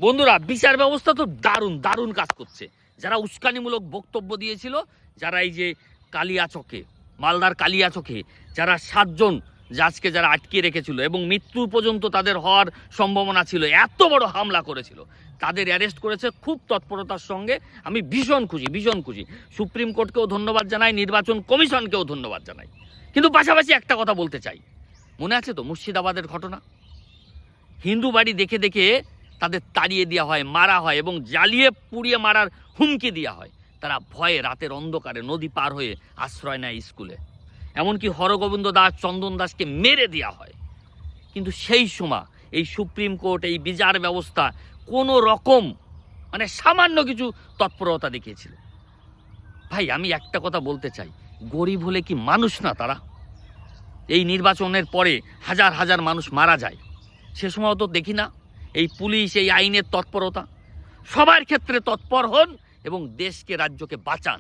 বন্ধুরা, বিচার ব্যবস্থা তো দারুণ দারুণ কাজ করছে। যারা উস্কানিমূলক বক্তব্য দিয়েছিল, যারা এই যে কালিয়াচকে, মালদার কালিয়াচকে যারা 7 জন জাজকে যারা আটকিয়ে রেখেছিল এবং মৃত্যু পর্যন্ত তাদের হওয়ার সম্ভাবনা ছিল, এত বড় হামলা করেছিল, তাদের অ্যারেস্ট করেছে খুব তৎপরতার সঙ্গে। আমি ভীষণ খুশি। সুপ্রিম কোর্টকেও ধন্যবাদ জানাই, নির্বাচন কমিশনকেও ধন্যবাদ জানাই। কিন্তু পাশাপাশি একটা কথা বলতে চাই, মনে আছে তো মুর্শিদাবাদের ঘটনা? হিন্দু বাড়ি দেখে দেখে তাদের তাড়িয়ে দেওয়া হয়, মারা হয় এবং জ্বালিয়ে পুড়িয়ে মারার হুমকি দেওয়া হয়। তারা ভয়ে রাতের অন্ধকারে নদী পার হয়ে আশ্রয় নেয় স্কুলে। এমনকি হরগোবিন্দ দাস, চন্দন দাসকে মেরে দেওয়া হয়। কিন্তু সেই সময় এই সুপ্রিম কোর্ট, এই বিচার ব্যবস্থা কোনো রকম সামান্য কিছু তৎপরতা দেখিয়েছিল। ভাই, আমি একটা কথা বলতে চাই, গরিব হলে কি মানুষ না তারা? এই নির্বাচনের পরে হাজার হাজার মানুষ মারা যায়, সে সময় তো দেখি না এই পুলিশ, এই আইনের তৎপরতা? সবার ক্ষেত্রে তৎপর হন এবং দেশকে, রাজ্যকে বাঁচান।